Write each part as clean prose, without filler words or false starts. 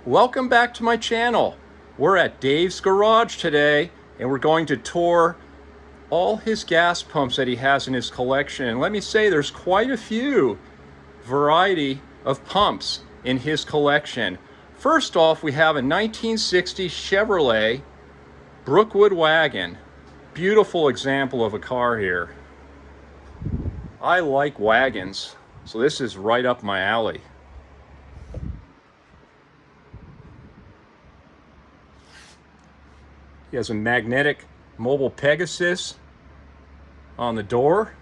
Welcome back to my channel. We're at Dave's garage today, and we're going to tour all his gas pumps that he has in his collection. And let me say, there's quite a few variety of pumps in his collection. First off, we have a 1960 Chevrolet Brentwood Wagon. Beautiful example of a car here. I like wagons, so this is right up my alley. He has a magnetic mobile Pegasus on the door.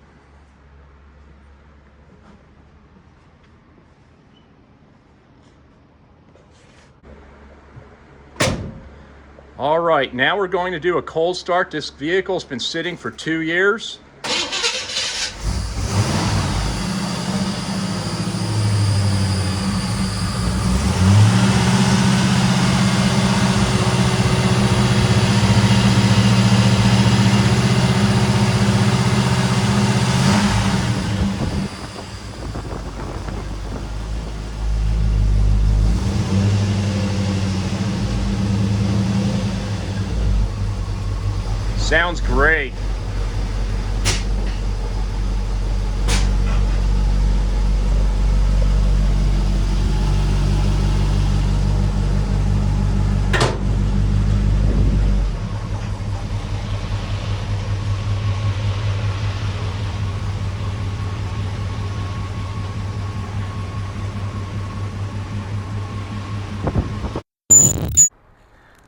All right, now we're going to do a cold start. This vehicle's been sitting for 2 years. Sounds great.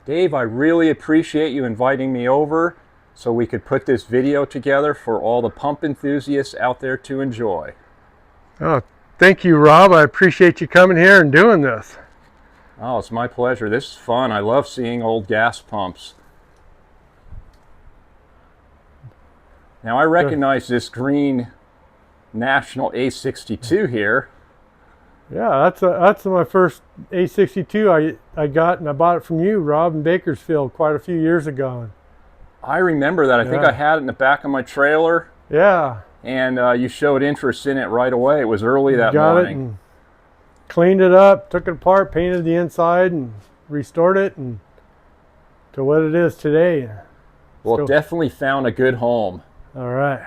Dave, I really appreciate you inviting me over so we could put this video together for all the pump enthusiasts out there to enjoy. Oh, thank you, Rob. I appreciate you coming here and doing this. Oh, it's my pleasure. This is fun. I love seeing old gas pumps. Now I recognize this green National A62 here. Yeah, that's my first A62 I got, and I bought it from you, Rob, in Bakersfield quite a few years ago. I remember that. I think I had it in the back of my trailer. Yeah. And you showed interest in it right away. It was early that morning. Got it and cleaned it up, took it apart, painted the inside, and restored it and to what it is today. Well, it definitely found a good home. All right.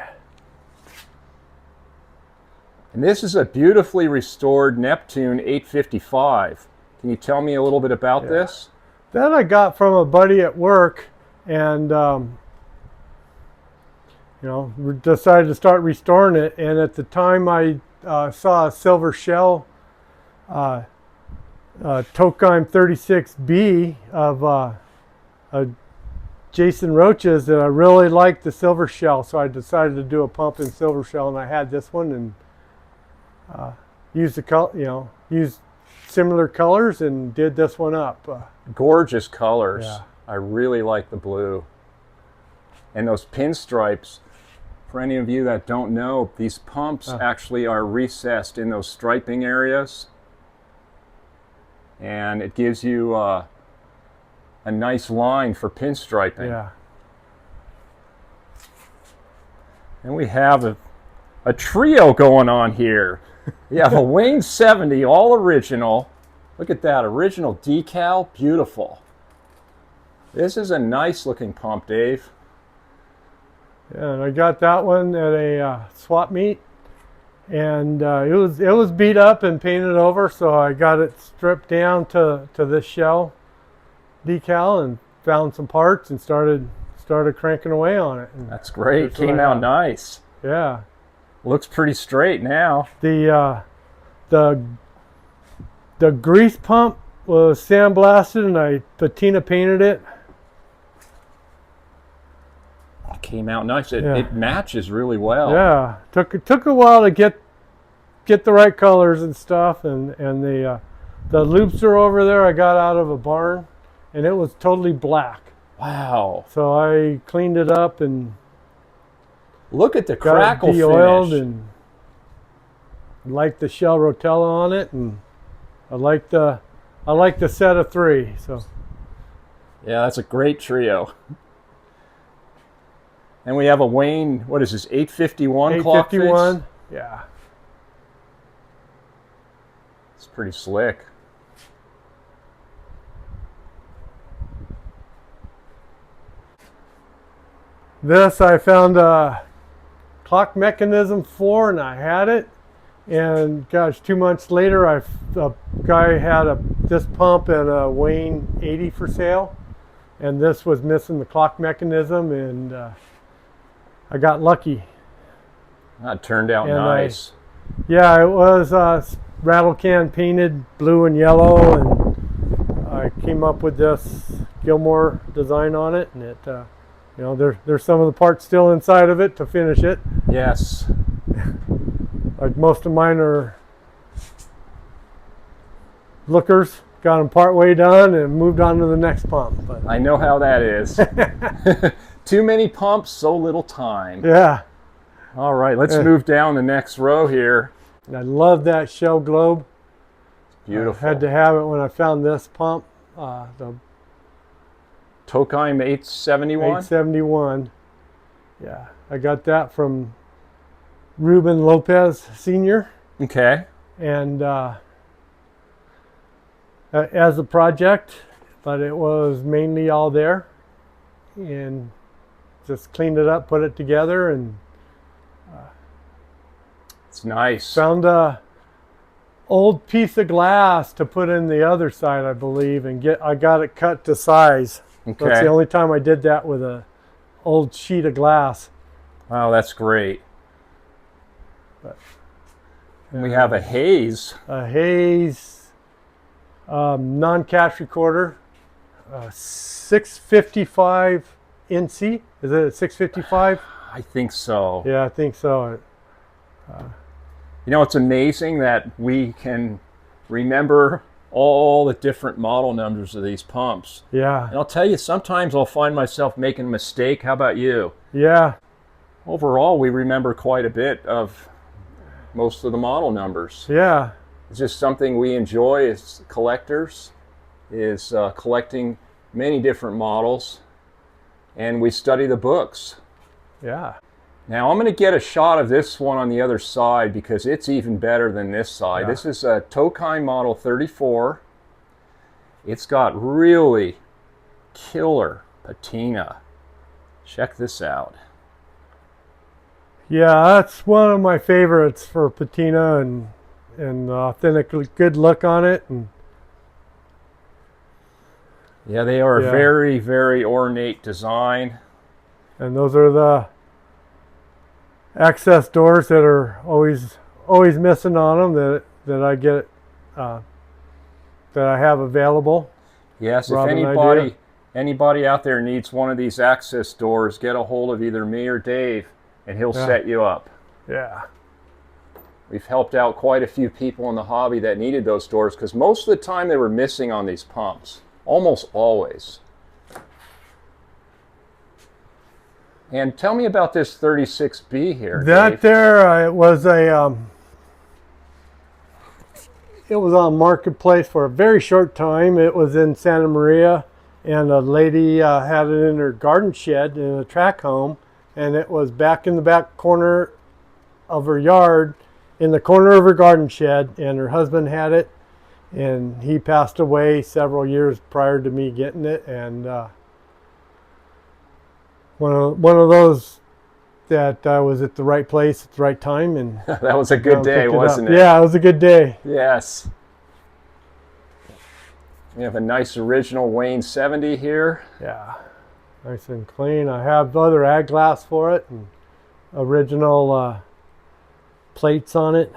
And this is a beautifully restored Neptune 855. Can you tell me a little bit about this? That I got from a buddy at work, and you know, decided to start restoring it. And at the time, I saw a silver shell Tokheim 36B of Jason Roach's, and I really liked the silver shell, so I decided to do a pump in silver shell, and I had this one, and used the color, used similar colors and did this one up. Gorgeous colors. Yeah. I really like the blue. And those pinstripes, for any of you that don't know, these pumps actually are recessed in those striping areas. And it gives you a nice line for pinstriping. Yeah. And we have a trio going on here. We have a Wing 70, all original. Look at that, original decal, beautiful. This is a nice looking pump, Dave. Yeah, and I got that one at a swap meet, and it was beat up and painted over, so I got it stripped down to this shell decal and found some parts and started cranking away on it. And that's great. Came out nice. Yeah. Looks pretty straight now. The grease pump was sandblasted and I patina painted it. It came out nice. It matches really well. Yeah. Took a while to get the right colors and stuff, and the loops are over there I got out of a barn, and it was totally black. Wow. So I cleaned it up and look at the crackle de-oiled finish. And like the shell rotella on it, and I like the set of 3. So Yeah, that's a great trio. And we have a Wayne, what is this, 851 clock face? 851. Yeah. It's pretty slick. This I found a clock mechanism for, and I had it. And gosh, 2 months later, a guy had this pump and a Wayne 80 for sale, and this was missing the clock mechanism, and I got lucky. That turned out And nice. Yeah, it was rattle can painted blue and yellow, and I came up with this Gilmore design on it, and it, you know, there's some of the parts still inside of it to finish it. Yes. Like most of mine are lookers. Got them part way done and moved on to the next pump. But I know how that is. Too many pumps, so little time. yeah. All right, let's move down the next row here. I love that shell globe. Beautiful. I had to have it when I found this pump. The Tokheim 871? 871. Yeah, I got that from Ruben Lopez Sr. Okay. And as a project, but it was mainly all there, and just cleaned it up, put it together, and It's nice. found a old piece of glass to put in the other side, I believe, and I got it cut to size. Okay. That's the only time I did that with a old sheet of glass. Wow, that's great. But, And we have a Hayes. a Hayes non-cash recorder, 655 NC. Is it a 655? I think so. Yeah, I think so. You know, it's amazing that we can remember all the different model numbers of these pumps. Yeah, And I'll tell you, sometimes I'll find myself making a mistake. How about you? yeah, Overall, we remember quite a bit of most of the model numbers. yeah, It's just something we enjoy as collectors, is collecting many different models, and we study the books. yeah. Now I'm going to get a shot of this one on the other side because it's even better than this side. Yeah. This is a Tokheim model 34. It's got really killer patina. Check this out. Yeah, that's one of my favorites for patina and authentically good look on it. And Yeah, they are Yeah. a very, very ornate design. those are the access doors that are always missing on them that I get that I have available. Yes, Rob, if an anybody out there needs one of these access doors, get a hold of either me or Dave, and he'll Yeah. set you up. Yeah, We've helped out quite a few people in the hobby that needed those doors because most of the time they were missing on these pumps, almost always. And tell me about this 36B here, that Dave. there it was it was on Marketplace for a very short time. It was in Santa Maria, and a lady had it in her garden shed in a track home, and it was back in the back corner of her yard, in the corner of her garden shed, and her husband had it, and he passed away several years prior to me getting it, and one of those that I was at the right place at the right time, and That was a good day, picked it wasn't up. it? Yeah, it was a good day. Yes. We have a nice original Wayne 70 here. Yeah, nice and clean. I have other ag glass for it and original plates on it.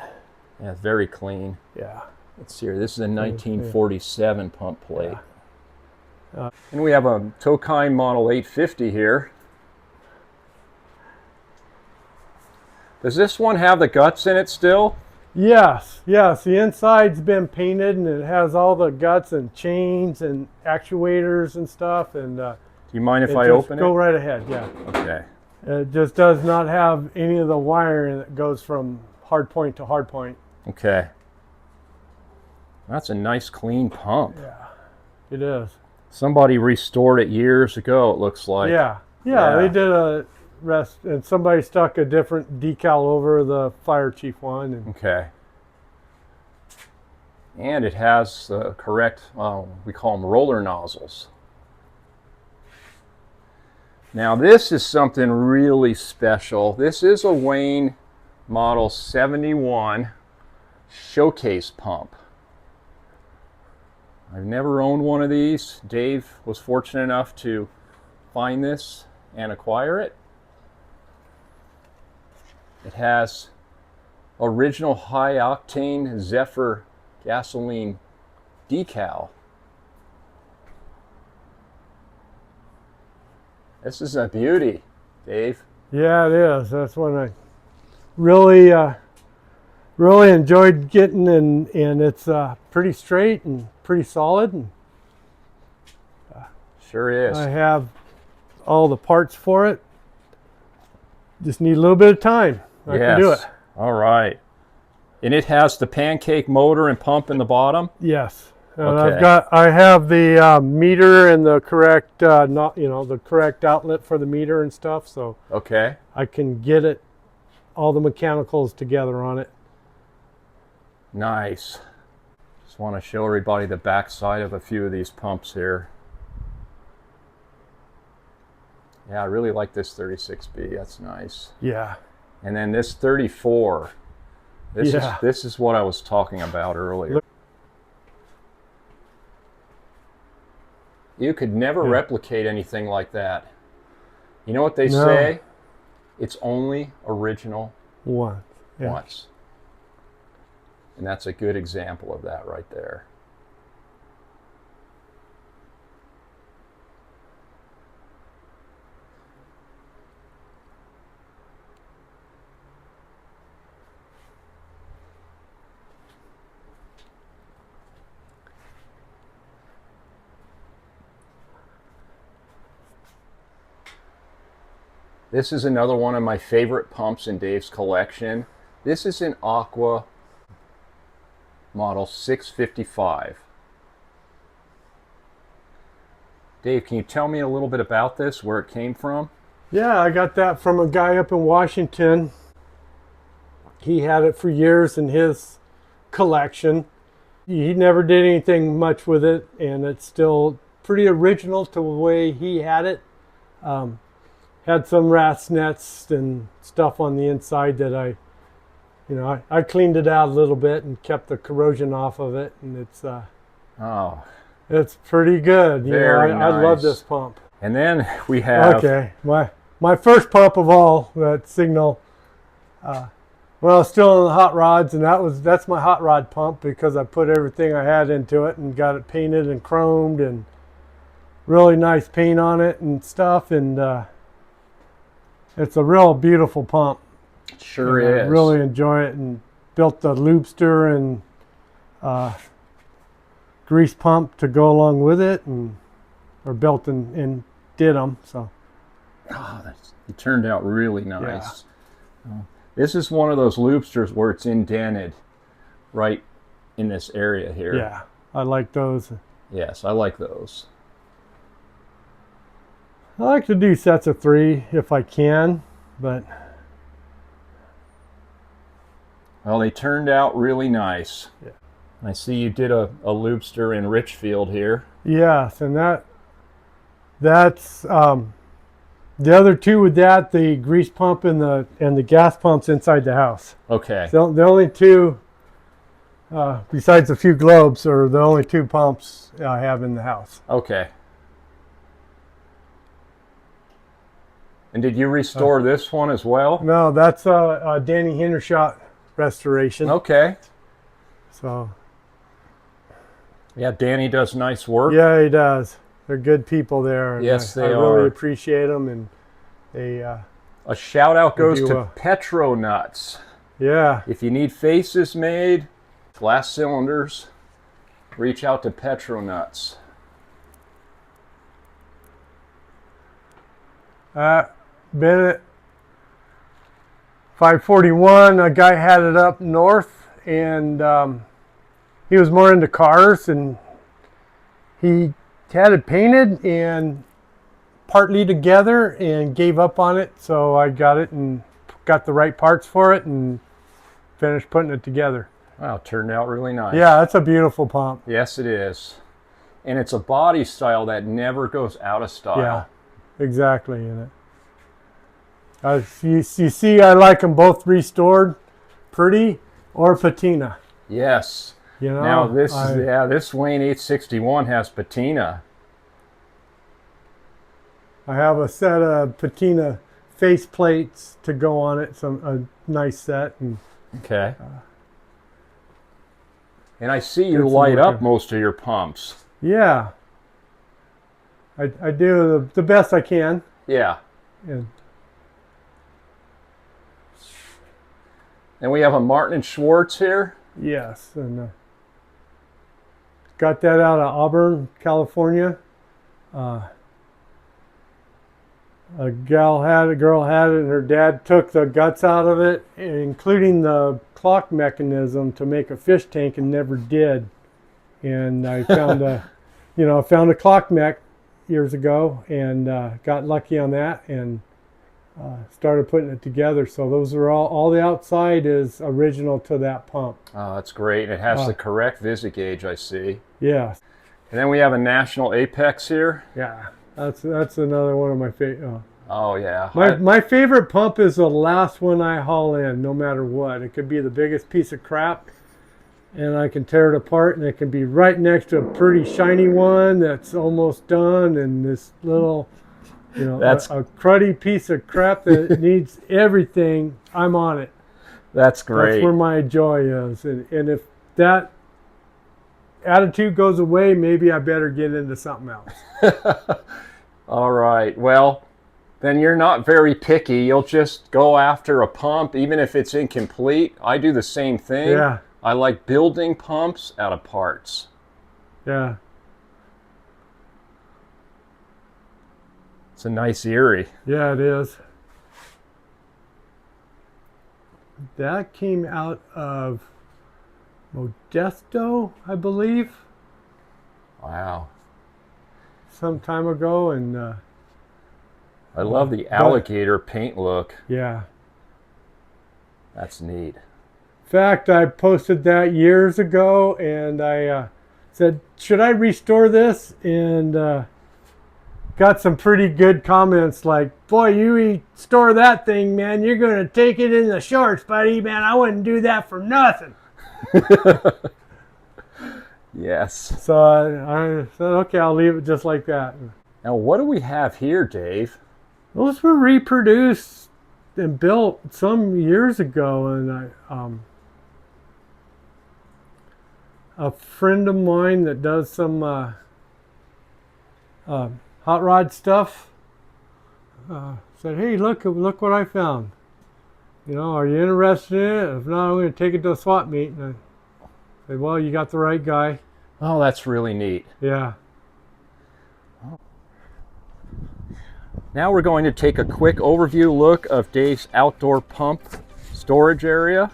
Yeah, very clean. Yeah, Let's see here. This is a 1947 pump plate. Yeah. And we have a Tokheim model 850 here. Does this one have the guts in it still? yes. The inside's been painted, and it has all the guts and chains and actuators and stuff. And Do you mind if I just open go it? right ahead. Yeah, Okay. it just does not have any of the wiring that goes from hard point to hard point. Okay. That's a nice clean pump. Yeah, it is. Somebody restored it years ago, it looks like. Yeah, they did a rest, and somebody stuck a different decal over the fire chief one. And Okay. And it has the correct, we call them roller nozzles. Now this is something really special. This is a Wayne Model 71 showcase pump. I've never owned one of these. Dave was fortunate enough to find this and acquire it. It has original high-octane Zephyr gasoline decal. This is a beauty, Dave. yeah, it is. That's one I really, really enjoyed getting, and it's pretty straight and pretty solid. And Sure is. I have all the parts for it. Just need a little bit of time. I can do it. All right. And it has the pancake motor and pump in the bottom? Yes. And Okay. I have the meter and the correct, the correct outlet for the meter and stuff, so Okay. I can get it, all the mechanicals together on it. Nice. Just want to show everybody the back side of a few of these pumps here. Yeah, I really like this 36B. That's nice. Yeah. And then this 34. Yeah. This is what I was talking about earlier. You could never Yeah. replicate anything like that. You know what they No. say? It's only original One. Yeah. once. And that's a good example of that right there. This is another one of my favorite pumps in Dave's collection. This is an Aqua Model 655. Dave, can you tell me a little bit about this, where it came from? Yeah, I got that from a guy up in Washington. He had it for years in his collection. He never did anything much with it, and it's still pretty original to the way he had it. Had some rat's nests and stuff on the inside that I cleaned it out a little bit and kept the corrosion off of it, and Oh, it's pretty good. Very I love nice. this pump. and then we have... Okay, my first pump of all, that Signal. Well, I was still in the hot rods, and that's my hot rod pump because I put everything I had into it and got it painted and chromed and really nice paint on it and stuff, and it's a real beautiful pump. Sure And is. I really enjoy it, and built the loopster and grease pump to go along with it, or built and did them. So Oh, it turned out really nice. This is one of those loopsters where it's indented right in this area here. yeah, I like those. Yes, I like those. I like to do sets of 3 if I can, but Well, they turned out really nice. Yeah. I see you did a loopster in Richfield here. yes, and that's the other two with that, the grease pump and the gas pumps inside the house. Okay. So the only two, besides a few globes, are the only 2 pumps I have in the house. Okay. And did you restore this one as well? No, that's a Danny Hendershot restoration. Okay. So Yeah, Danny does nice work. yeah, he does. They're good people there. and Yes, I they really are. appreciate them, and they, A shout out goes do to well. Petro Nuts. yeah, If you need faces made, glass cylinders, reach out to Petro Nuts. been at 541. A guy had it up north, and he was more into cars, and he had it painted and partly together and gave up on it. So I got it and got the right parts for it and finished putting it together. Wow, it turned out really nice. Yeah, that's a beautiful pump. Yes, it is. And it's a body style that never goes out of style. Yeah, exactly. In it. You see, I like them both restored, pretty, or patina. Yes. You know, now this Wayne 861 has patina. I have a set of patina face plates to go on it, a nice set. And, okay. And I see you light up most of your pumps. Yeah. I do the best I can. Yeah. And we have a Martin & Schwartz here. Yes, and got that out of Auburn, California. A girl had it, and her dad took the guts out of it, including the clock mechanism to make a fish tank, and never did. And I found found a clock mech years ago, and got lucky on that, and started putting it together. So those are all the outside is original to that pump. Oh, that's great. It has the correct visi gauge, I see. Yeah. And then we have a National Apex here. Yeah, that's another one of my favorite. Oh yeah. My favorite pump is the last one I haul in, no matter what. It could be the biggest piece of crap, and I can tear it apart, and it can be right next to a pretty shiny one that's almost done, and this little, that's a cruddy piece of crap that needs everything. I'm on it. That's great. That's where my joy is, and if that attitude goes away, maybe I better get into something else. All right. Well, then you're not very picky. You'll just go after a pump, even if it's incomplete. I do the same thing. Yeah. I like building pumps out of parts. Yeah. It's a nice Erie. Yeah, it is. That came out of Modesto, I believe. Wow. Some time ago, and I love the alligator paint look. Yeah. That's neat. In fact, I posted that years ago, and I said, should I restore this? And got some pretty good comments like, boy, you restore that thing, man, you're going to take it in the shorts, buddy. Man, I wouldn't do that for nothing. Yes. So I said, okay, I'll leave it just like that. Now, what do we have here, Dave? Those were reproduced and built some years ago, and a friend of mine that does some hot rod stuff said, hey, look what I found. Are you interested in it? If not, I'm going to take it to a swap meet. And I said, well, you got the right guy. Oh, that's really neat. Yeah. Now we're going to take a quick overview look of Dave's outdoor pump storage area.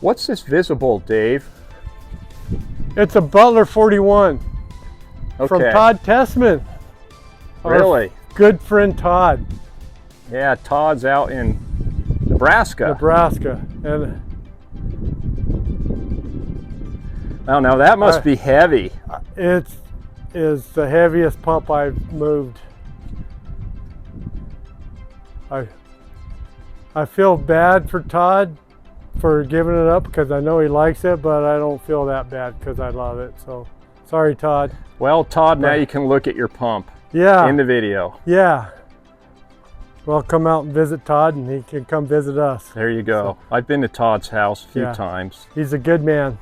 What's this visible, Dave? It's a Butler 41 from Todd Tessman. Really? Good friend Todd. Yeah, Todd's out in Nebraska. And oh, now that must be heavy. It is the heaviest pump I've moved. I feel bad for Todd for giving it up because I know he likes it, but I don't feel that bad because I love it. So sorry, Todd. Well, Todd, now you can look at your pump Yeah. in the video. Yeah. Well, come out and visit Todd, and he can come visit us. There you go. I've been to Todd's house a few Yeah. times. He's a good man.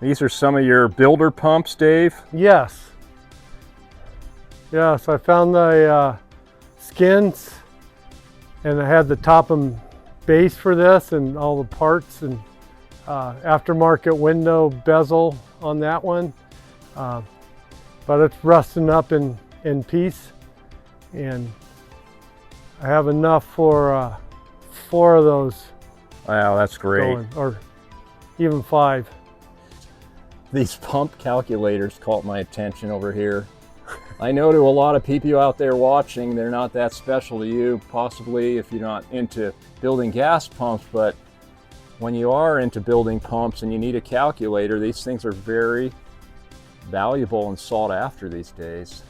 These are some of your builder pumps, Dave? Yes. Yes, I found the skins, and I had the top and base for this and all the parts, and aftermarket window bezel on that one. But it's rusting up in piece, and I have enough for 4 of those. Wow, that's great. Going, or even 5. These pump calculators caught my attention over here. I know to a lot of people out there watching, they're not that special to you, possibly if you're not into building gas pumps, but when you are into building pumps and you need a calculator, these things are very valuable and sought after these days.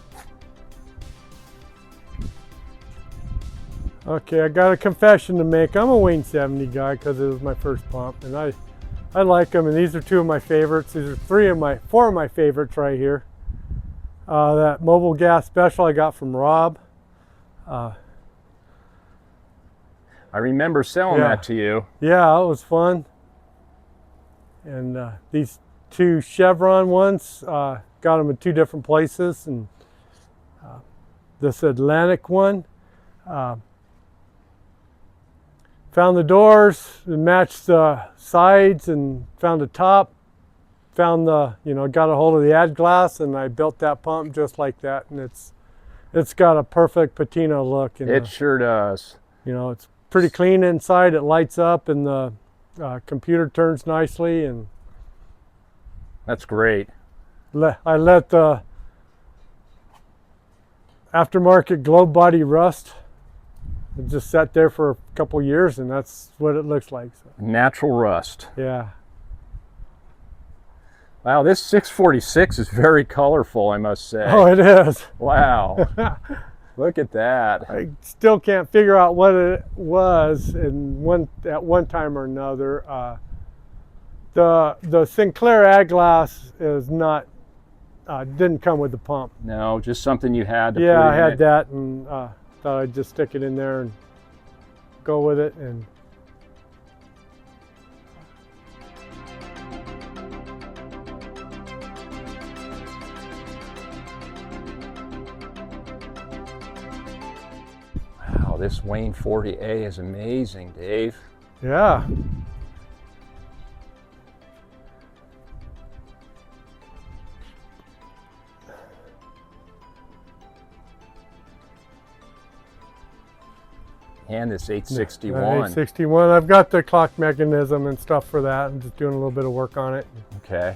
Okay, I got a confession to make. I'm a Wayne 70 guy because it was my first pump, and I like them, and these are 2 of my favorites. These are 4 of my favorites right here. That Mobile Gas Special I got from Rob. I remember selling that to you. Yeah, it was fun. And these 2 Chevron ones, got them at 2 different places. And this Atlantic one, found the doors and matched the sides, and found the top. Found the, got a hold of the ad glass, and I built that pump just like that, and it's got a perfect patina look. And it sure does. It's pretty clean inside. It lights up, and the computer turns nicely, and that's great. I let the aftermarket globe body rust. It just sat there for a couple years, and that's what it looks like. So. Natural rust. Yeah. Wow, this 646 is very colorful, I must say. Oh, it is. Wow. Look at that. I still can't figure out what it was at one time or another. The Sinclair ad glass is not didn't come with the pump. No, just something you had to Yeah, put in I had it. that, and thought I'd just stick it in there and go with it. And wow, this Wayne 40A is amazing, Dave. yeah. And this 861. 861. I've got the clock mechanism and stuff for that. I'm just doing a little bit of work on it. Okay.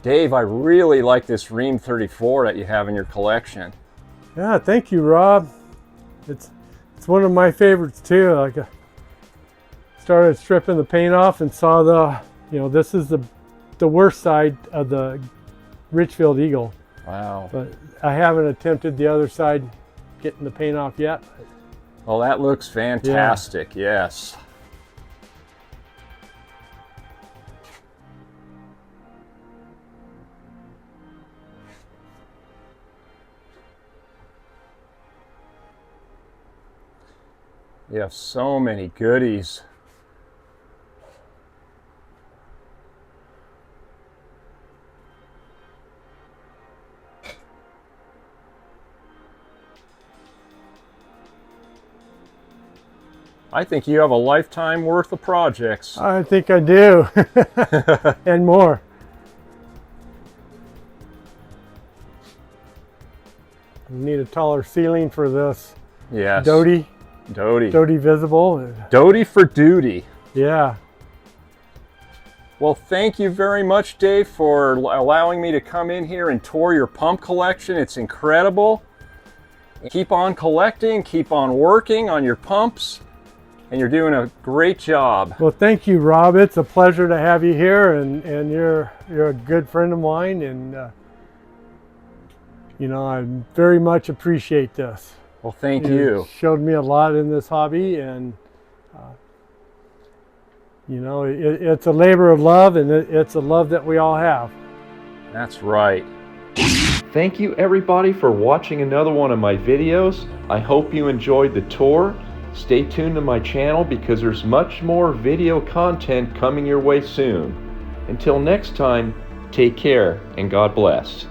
Dave, I really like this Ream 34 that you have in your collection. Yeah, thank you, Rob. It's one of my favorites too. Like, started stripping the paint off and saw this is the worst side of the Richfield Eagle. Wow. But I haven't attempted the other side, getting the paint off yet. Well, that looks fantastic, yes. You have so many goodies. I think you have a lifetime worth of projects. I think I do. And more. We need a taller ceiling for this. Yes. Doty visible. Doty for duty. Yeah. Well, thank you very much, Dave, for allowing me to come in here and tour your pump collection. It's incredible. Keep on collecting, keep on working on your pumps, and you're doing a great job. Well, thank you, Rob. It's a pleasure to have you here, and you're a good friend of mine, and you know, I very much appreciate this. Well, thank you. Showed me a lot in this hobby, and you know, it's a labor of love, and it's a love that we all have. That's right. Thank you everybody for watching another one of my videos. I hope you enjoyed the tour. Stay tuned to my channel because there's much more video content coming your way soon. Until next time, take care and God bless.